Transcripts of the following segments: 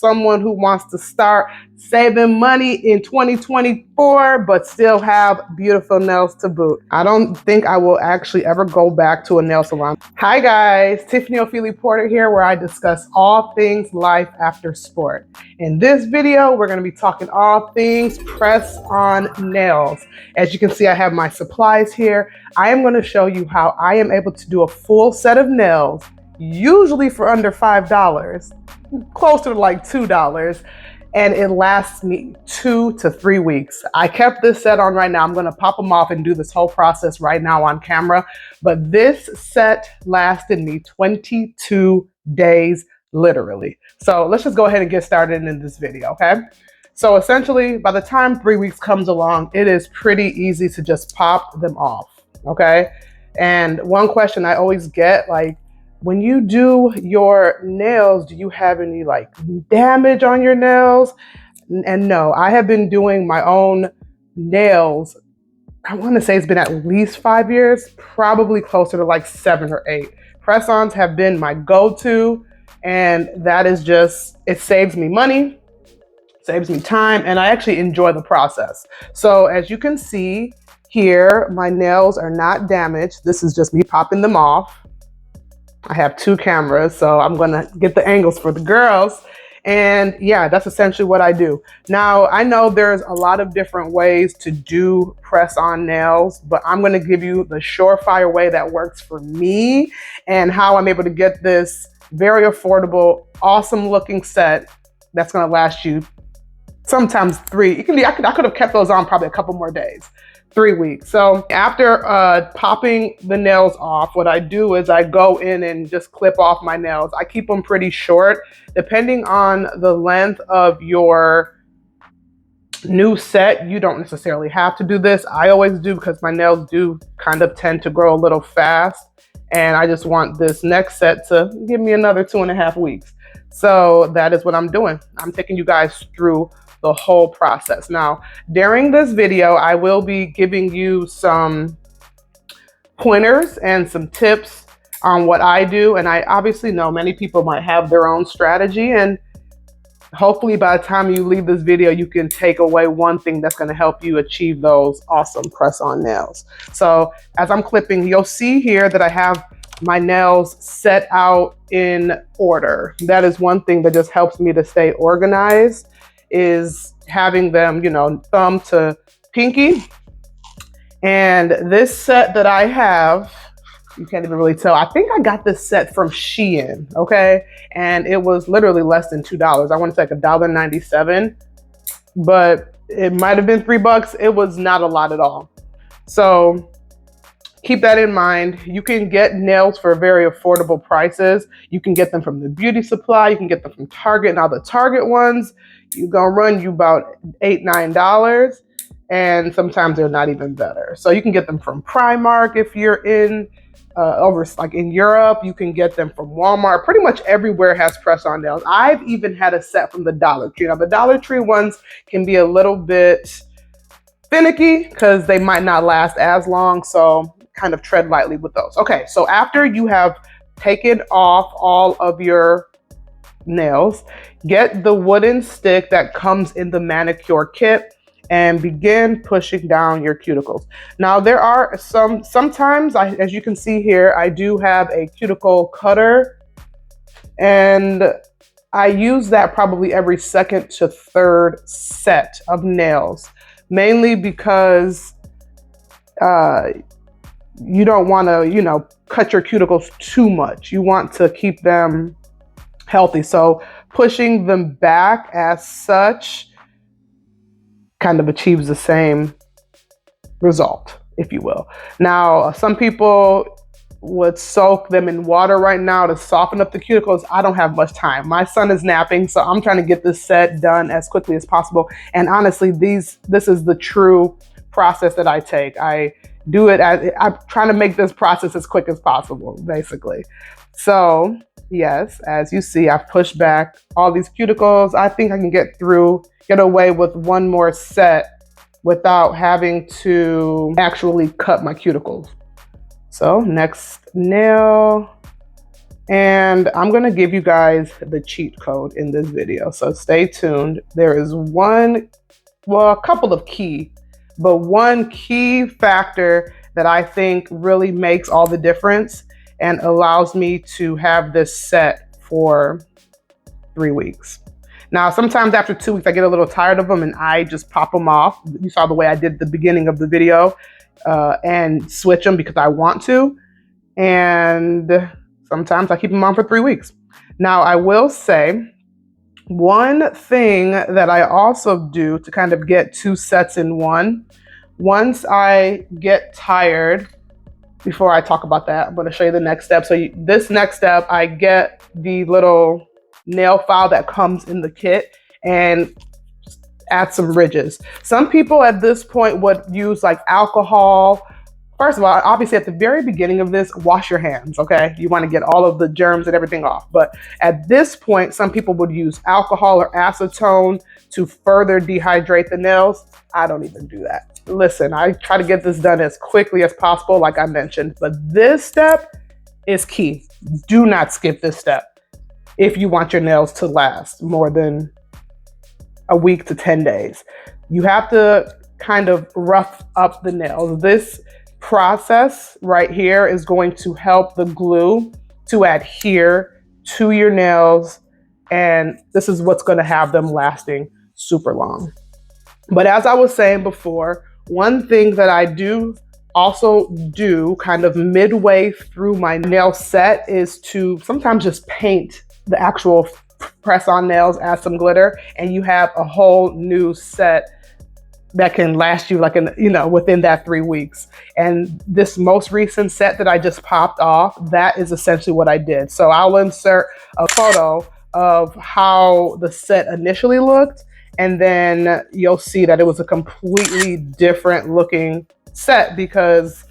someone who wants to start saving money in 2024, but still have beautiful nails to boot. I don't think I will actually ever go back to a nail salon. Hi guys, Tiffany Ofili Porter here, where I discuss all things life after sport. In this video, we're gonna be talking all things press-on nails. As you can see, I have my supplies here. I am gonna show you how I am able to do a full set of nails, usually for under $5, closer to like $2, and it lasts me 2 to 3 weeks. I kept this set on right now. I'm gonna pop them off and do this whole process right now on camera, but this set lasted me 22 days, literally. So let's just go ahead and get started in this video, okay? So essentially, by the time 3 weeks comes along, it is pretty easy to just pop them off, okay? And one question I always get, like, when you do your nails, do you have any like damage on your nails? And no, I have been doing my own nails. I want to say it's been at least 5 years, probably closer to like 7 or 8. Press-ons have been my go-to, and that is just, it saves me money, saves me time, and I actually enjoy the process. So as you can see here, my nails are not damaged. This is just me popping them off. I have 2 cameras, so I'm gonna get the angles for the girls. And yeah, that's essentially what I do. Now, I know there's a lot of different ways to do press-on nails, but I'm gonna give you the surefire way that works for me and how I'm able to get this very affordable, awesome looking set that's gonna last you sometimes 3. I could have kept those on probably a couple more days. 3 weeks. So after popping the nails off, what I do is I go in and just clip off my nails. I keep them pretty short. Depending on the length of your new set, you don't necessarily have to do this. I always do because my nails do kind of tend to grow a little fast. And I just want this next set to give me another 2.5 weeks. So that is what I'm doing. I'm taking you guys through the whole process. Now, during this video, I will be giving you some pointers and some tips on what I do. And I obviously know many people might have their own strategy, and hopefully by the time you leave this video, you can take away one thing that's gonna help you achieve those awesome press-on nails. So as I'm clipping, you'll see here that I have my nails set out in order. That is one thing that just helps me to stay organized, is having them, you know, thumb to pinky. And this set that I have, you can't even really tell. I think I got this set from Shein, okay? And it was literally less than $2. I want to say like $1.97, but it might have been $3. It was not a lot at all. So keep that in mind. You can get nails for very affordable prices. You can get them from the beauty supply. You can get them from Target. Now the Target ones, you're gonna run you about $8, $9, and sometimes they're not even better. So you can get them from Primark if you're in over like in Europe. You can get them from Walmart. Pretty much everywhere has press-on nails. I've even had a set from the Dollar Tree. Now the Dollar Tree ones can be a little bit finicky because they might not last as long. So kind of tread lightly with those. Okay, so after you have taken off all of your nails, get the wooden stick that comes in the Manicure kit and begin pushing down your cuticles. Now there are sometimes, as you can see here, I do have a cuticle cutter, and I use that probably every 2nd to 3rd set of nails, mainly because you don't want to, you know, cut your cuticles too much. You want to keep them healthy. So pushing them back as such kind of achieves the same result, if you will. Now, some people would soak them in water right now to soften up the cuticles. I don't have much time. My son is napping, so I'm trying to get this set done as quickly as possible. And honestly, this is the true process that I take. I do it as I'm trying to make this process as quick as possible, basically. So yes, as you see, I've pushed back all these cuticles. I think I can get away with one more set without having to actually cut my cuticles. So next nail, And I'm gonna give you guys the cheat code in this video, so stay tuned. There is a couple of one key factor that I think really makes all the difference and allows me to have this set for 3 weeks. Now, sometimes after 2 weeks, I get a little tired of them and I just pop them off. You saw the way I did at the beginning of the video, and switch them because I want to. And sometimes I keep them on for 3 weeks. Now, I will say one thing that I also do to kind of get 2 sets in one, once I get tired, before I talk about that, I'm going to show you the next step. So this next step, I get the little nail file that comes in the kit and add some ridges. Some people at this point would use like alcohol. First of all, obviously at the very beginning of this, wash your hands, okay? You want to get all of the germs and everything off. But at this point, some people would use alcohol or acetone to further dehydrate the nails. I don't even do that. Listen, I try to get this done as quickly as possible, like I mentioned. But this step is key. Do not skip this step if you want your nails to last more than a week to 10 days. You have to kind of rough up the nails. This process right here is going to help the glue to adhere to your nails, and this is what's going to have them lasting super long. But as I was saying before, one thing that I do also do kind of midway through my nail set is to sometimes just paint the actual press-on nails, add some glitter, and you have a whole new set that can last you like within that 3 weeks. And this most recent set that I just popped off, that is essentially what I did. So I'll insert a photo of how the set initially looked, and then you'll see that it was a completely different looking set because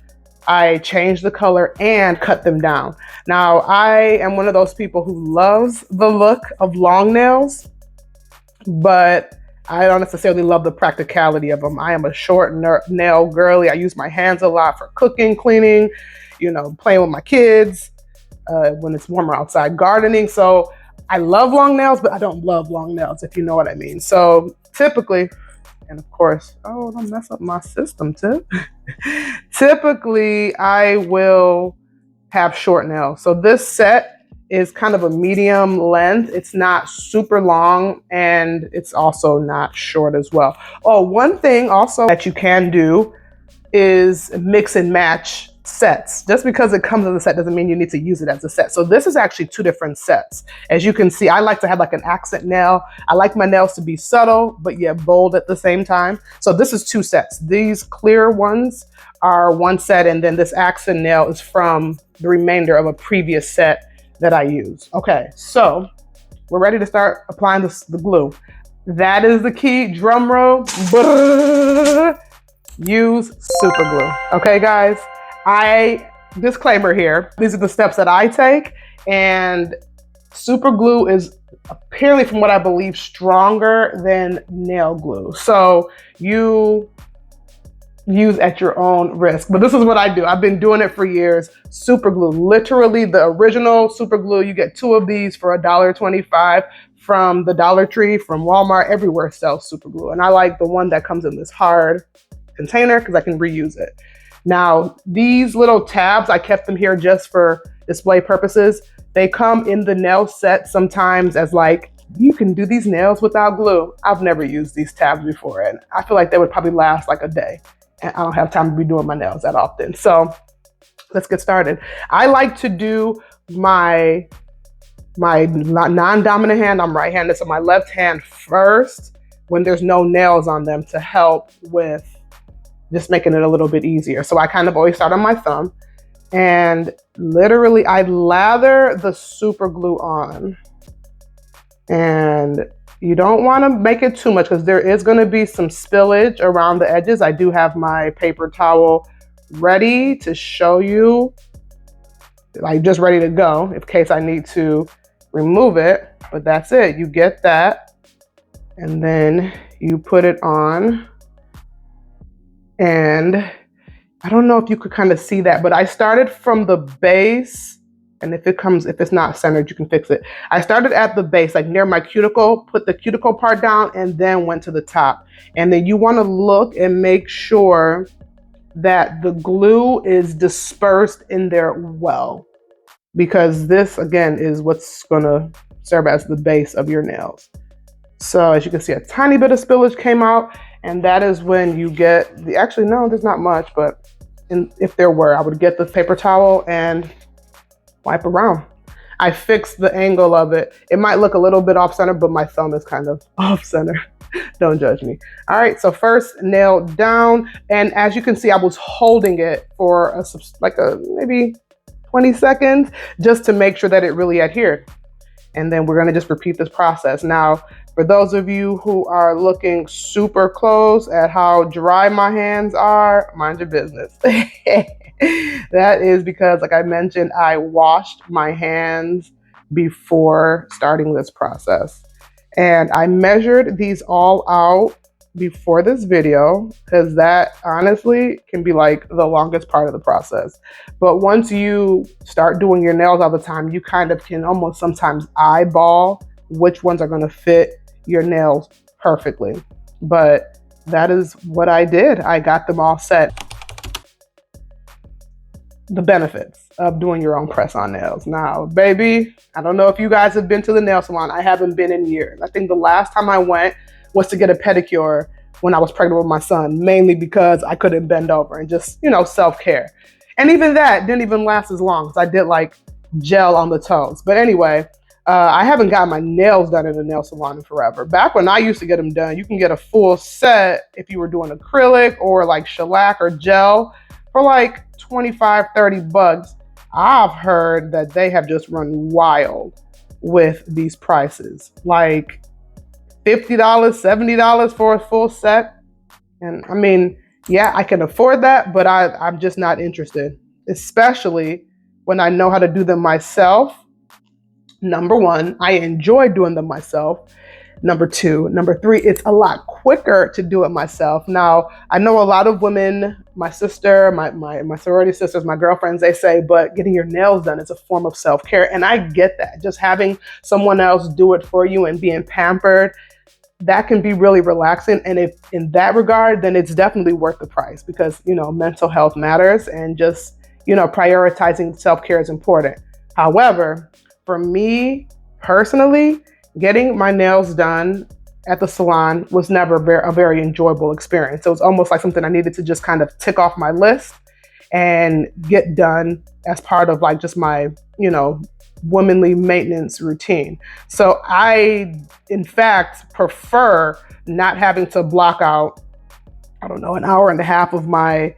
I changed the color and cut them down. Now, I am one of those people who loves the look of long nails, but I don't necessarily love the practicality of them. I am a short nail girly. I use my hands a lot for cooking, cleaning, playing with my kids, when it's warmer outside, gardening. So I love long nails, but I don't love long nails, if you know what I mean. So typically, and of course, don't mess up my system, Tip. Typically, I will have short nails. So this set is kind of a medium length. It's not super long, and it's also not short as well. Oh, one thing also that you can do is mix and match sets. Just because it comes as a set doesn't mean you need to use it as a set. So this is actually 2 different sets. As you can see, I like to have like an accent nail. I like my nails to be subtle, but yet bold at the same time. So this is 2 sets. These clear ones are 1 set, and then this accent nail is from the remainder of a previous set that I use. Okay, so we're ready to start applying the glue. That is the key. Drum roll. Use super glue. Okay, guys. Disclaimer here. These are the steps that I take, and super glue is apparently, from what I believe, stronger than nail glue. So you use at your own risk. But this is what I do. I've been doing it for years. Super glue, literally the original super glue. You get 2 of these for $1.25 from the Dollar Tree, from Walmart. Everywhere sells super glue. And I like the one that comes in this hard container because I can reuse it. Now, these little tabs, I kept them here just for display purposes. They come in the nail set sometimes as like, you can do these nails without glue. I've never used these tabs before, and I feel like they would probably last like a day. And I don't have time to be doing my nails that often. So let's get started. I like to do my non-dominant hand. I'm right-handed, so my left hand first when there's no nails on them to help with just making it a little bit easier. So I kind of always start on my thumb, and literally I lather the super glue on. And you don't want to make it too much because there is going to be some spillage around the edges. I do have my paper towel ready to show you, like just ready to go in case I need to remove it. But that's it. You get that, and then you put it on. And I don't know if you could kind of see that, but I started from the base And if it's not centered, you can fix it. I started at the base, like near my cuticle, put the cuticle part down, and then went to the top. And then you want to look and make sure that the glue is dispersed in there well, because this, again, is what's going to serve as the base of your nails. So as you can see, a tiny bit of spillage came out, and that is when you get the, actually, no, there's not much, but if there were, I would get the paper towel and wipe around. I fixed the angle of it. It might look a little bit off center, but my thumb is kind of off center. Don't judge me. All right, so first nail down. And as you can see, I was holding it for maybe 20 seconds just to make sure that it really adhered. And then we're gonna just repeat this process. Now, for those of you who are looking super close at how dry my hands are, mind your business. That is because, like I mentioned, I washed my hands before starting this process. And I measured these all out before this video, because that honestly can be like the longest part of the process. But once you start doing your nails all the time, you kind of can almost sometimes eyeball which ones are going to fit your nails perfectly. But that is what I did. I got them all set. The benefits of doing your own press-on nails. Now, baby, I don't know if you guys have been to the nail salon. I haven't been in years. I think the last time I went was to get a pedicure when I was pregnant with my son, mainly because I couldn't bend over and just, self-care. And even that didn't even last as long, because I did like gel on the toes. But anyway, I haven't got my nails done in the nail salon in forever. Back when I used to get them done, you can get a full set if you were doing acrylic or like shellac or gel for like 25, 30 bucks. I've heard that they have just run wild with these prices, like $50, $70 for a full set. And I mean, yeah, I can afford that, but I'm just not interested, especially when I know how to do them myself. Number one, I enjoy doing them myself. Number two, number three, it's a lot quicker to do it myself. Now, I know a lot of women, my sister, my sorority sisters, my girlfriends, they say, but getting your nails done is a form of self-care. And I get that. Just having someone else do it for you and being pampered, that can be really relaxing. And if in that regard, then it's definitely worth the price, because, mental health matters, and just, prioritizing self-care is important. However, for me personally, getting my nails done at the salon was never a very enjoyable experience. So it was almost like something I needed to just kind of tick off my list and get done as part of like just my, womanly maintenance routine. So I, in fact, prefer not having to block out, an hour and a half of my,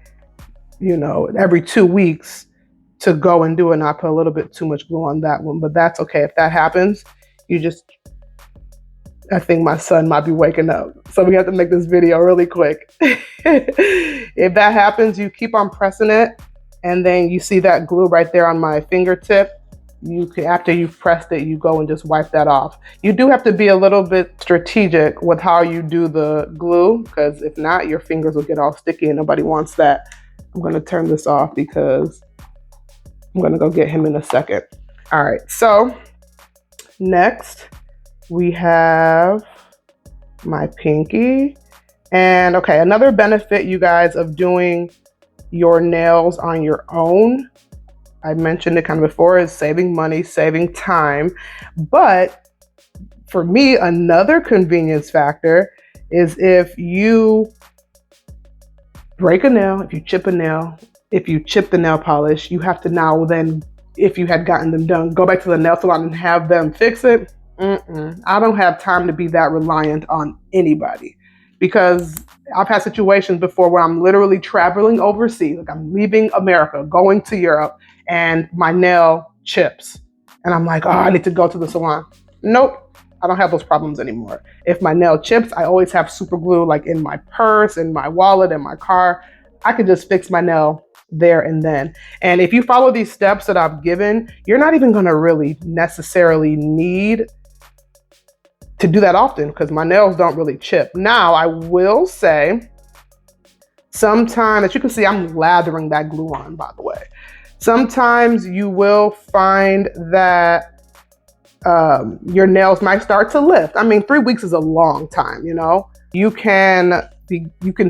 every 2 weeks to go and do it. And I put a little bit too much glue on that one, but that's okay. If that happens, I think my son might be waking up. So we have to make this video really quick. If that happens, you keep on pressing it, and then you see that glue right there on my fingertip. After you've pressed it, you go and just wipe that off. You do have to be a little bit strategic with how you do the glue, because if not, your fingers will get all sticky and nobody wants that. I'm going to turn this off because I'm going to go get him in a second. All right, so next we have my pinky. And okay, another benefit, you guys, of doing your nails on your own, I mentioned it kind of before, is saving money, saving time. But for me, another convenience factor is if you break a nail, if you chip a nail, if you chip the nail polish, you have to now then, if you had gotten them done, go back to the nail salon and have them fix it. I don't have time to be that reliant on anybody, because I've had situations before where I'm literally traveling overseas, like I'm leaving America, going to Europe, and my nail chips. And I'm like, I need to go to the salon. Nope, I don't have those problems anymore. If my nail chips, I always have super glue like in my purse, in my wallet, in my car. I could just fix my nail there and then. And if you follow these steps that I've given, you're not even gonna really necessarily need to do that often, because my nails don't really chip. Now, I will say, sometimes, as you can see, I'm lathering that glue on, by the way. Sometimes you will find that your nails might start to lift. I mean, 3 weeks is a long time, you know? You can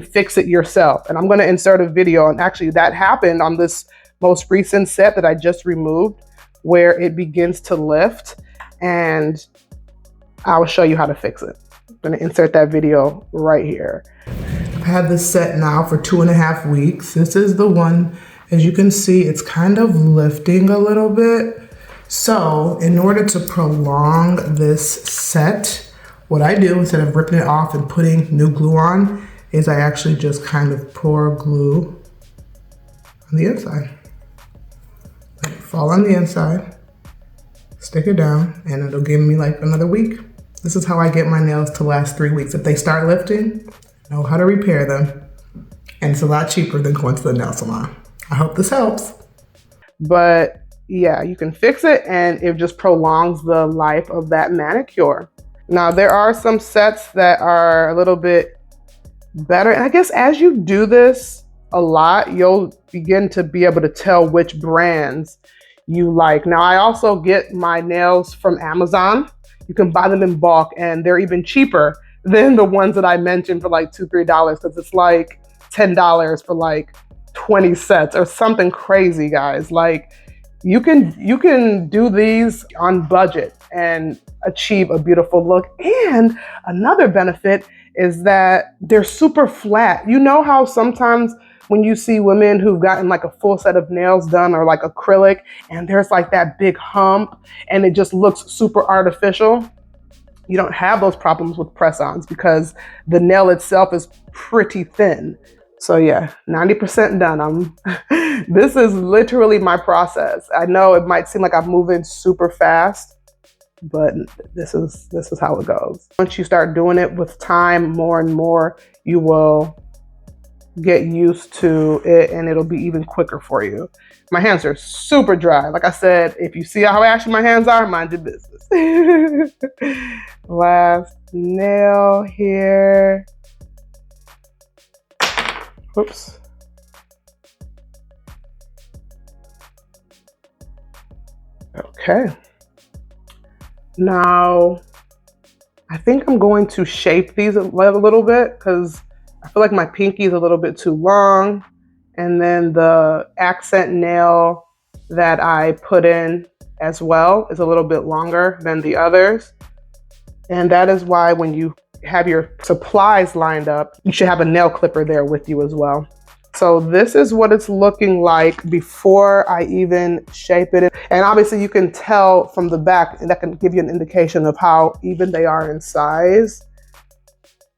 fix it yourself. And I'm gonna insert a video, and actually that happened on this most recent set that I just removed, where it begins to lift, and I will show you how to fix it. I'm gonna insert that video right here. I've had this set now for 2.5 weeks. This is the one, as you can see, it's kind of lifting a little bit. So in order to prolong this set, what I do instead of ripping it off and putting new glue on is I actually just kind of pour glue on the inside. Let it fall on the inside, stick it down, and it'll give me like another week. This is how I get my nails to last 3 weeks. If they start lifting, I know how to repair them. And it's a lot cheaper than going to the nail salon. I hope this helps. But yeah, you can fix it, and it just prolongs the life of that manicure. Now, there are some sets that are a little bit better. And I guess as you do this a lot, you'll begin to be able to tell which brands you like. Now, I also get my nails from Amazon. You can buy them in bulk, and they're even cheaper than the ones that I mentioned for like $2, $3, because it's like $10 for like 20 sets or something crazy, guys. Like you can do these on budget and achieve a beautiful look. And another benefit is that they're super flat. You know how sometimes when you see women who've gotten like a full set of nails done or like acrylic, and there's like that big hump and it just looks super artificial? You don't have those problems with press-ons because the nail itself is pretty thin. So yeah, 90% done. This is literally my process. I know it might seem like I'm moving super fast, but this is how it goes. Once you start doing it with time, more and more, you will get used to it, and it'll be even quicker for you. My hands are super dry. Like I said, if you see how ashy my hands are, mind your business. Last nail here. Whoops. Okay. Now, I think I'm going to shape these a little bit because I feel like my pinky is a little bit too long. And then the accent nail that I put in as well is a little bit longer than the others. And that is why when you have your supplies lined up, you should have a nail clipper there with you as well. So this is what it's looking like before I even shape it. And obviously you can tell from the back, and that can give you an indication of how even they are in size.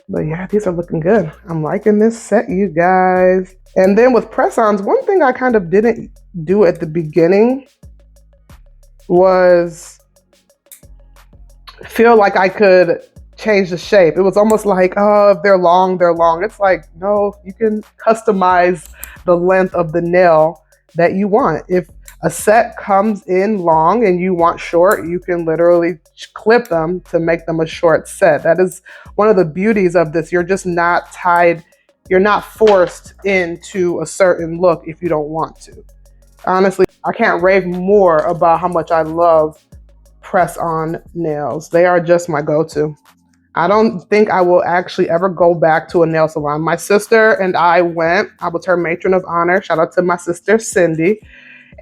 But yeah, these are looking good. I'm liking this set, you guys. And then with press-ons, one thing I kind of didn't do at the beginning was feel like I could change the shape. It was almost like, oh, if they're long, they're long. It's like, no, you can customize the length of the nail that you want. If a set comes in long and you want short, you can literally clip them to make them a short set. That is one of the beauties of this. You're just not tied. You're not forced into a certain look if you don't want to. Honestly, I can't rave more about how much I love press-on nails. They are just my go-to. I don't think I will actually ever go back to a nail salon. My sister and I went. I was her matron of honor. Shout out to my sister, Cindy.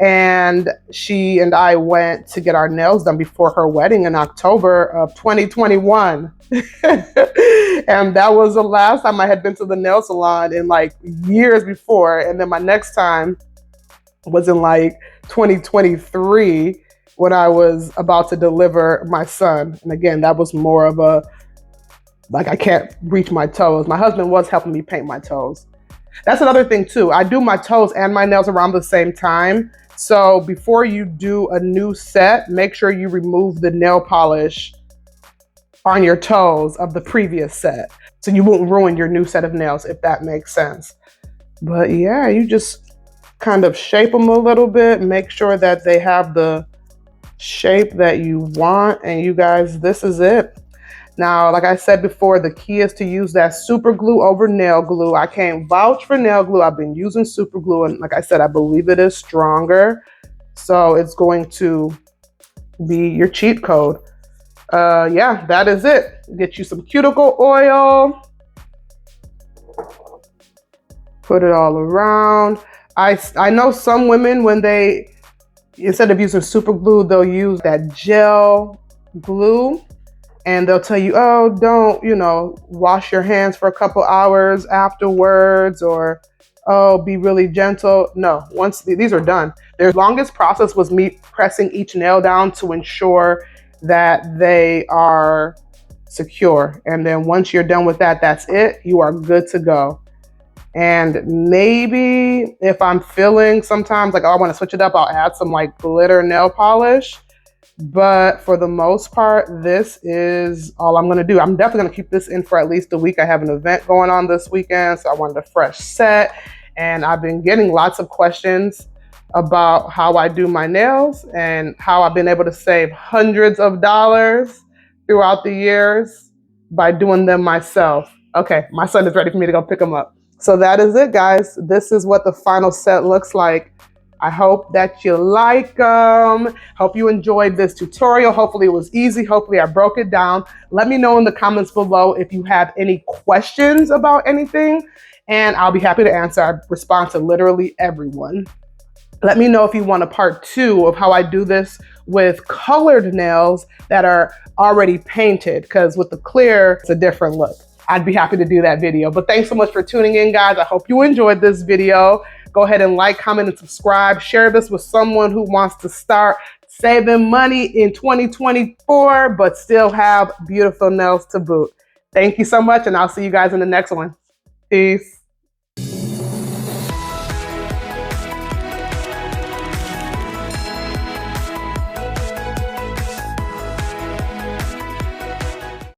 And she and I went to get our nails done before her wedding in October of 2021. And that was the last time I had been to the nail salon in like years before. And then my next time was in like 2023 when I was about to deliver my son. And again, that was more of a, like, I can't reach my toes. My husband was helping me paint my toes. That's another thing too. I do my toes and my nails around the same time. So before you do a new set, make sure you remove the nail polish on your toes of the previous set, so you won't ruin your new set of nails, if that makes sense. But yeah, you just kind of shape them a little bit, make sure that they have the shape that you want, and you guys, this is it. Now, like I said before, the key is to use that super glue over nail glue. I can't vouch for nail glue. I've been using super glue, and like I said, I believe it is stronger. So it's going to be your cheat code. Yeah, that is it. Get you some cuticle oil. Put it all around. I know some women, when they, instead of using super glue, they'll use that gel glue, and they'll tell you, oh, don't, wash your hands for a couple hours afterwards, or, oh, be really gentle. No, once these are done, their longest process was me pressing each nail down to ensure that they are secure. And then once you're done with that, that's it. You are good to go. And maybe if I'm feeling sometimes like, oh, I want to switch it up, I'll add some like glitter nail polish. But for the most part, this is all I'm going to do. I'm definitely going to keep this in for at least a week. I have an event going on this weekend, so I wanted a fresh set. And I've been getting lots of questions about how I do my nails and how I've been able to save hundreds of dollars throughout the years by doing them myself. Okay, my son is ready for me to go pick him up. So that is it, guys. This is what the final set looks like. I hope that you like them. Hope you enjoyed this tutorial. Hopefully it was easy. Hopefully I broke it down. Let me know in the comments below if you have any questions about anything, and I'll be happy to answer. I respond to literally everyone. Let me know if you want a part 2 of how I do this with colored nails that are already painted, because with the clear, it's a different look. I'd be happy to do that video. But thanks so much for tuning in, guys. I hope you enjoyed this video. Go ahead and like, comment, and subscribe. Share this with someone who wants to start saving money in 2024, but still have beautiful nails to boot. Thank you so much, and I'll see you guys in the next one. Peace.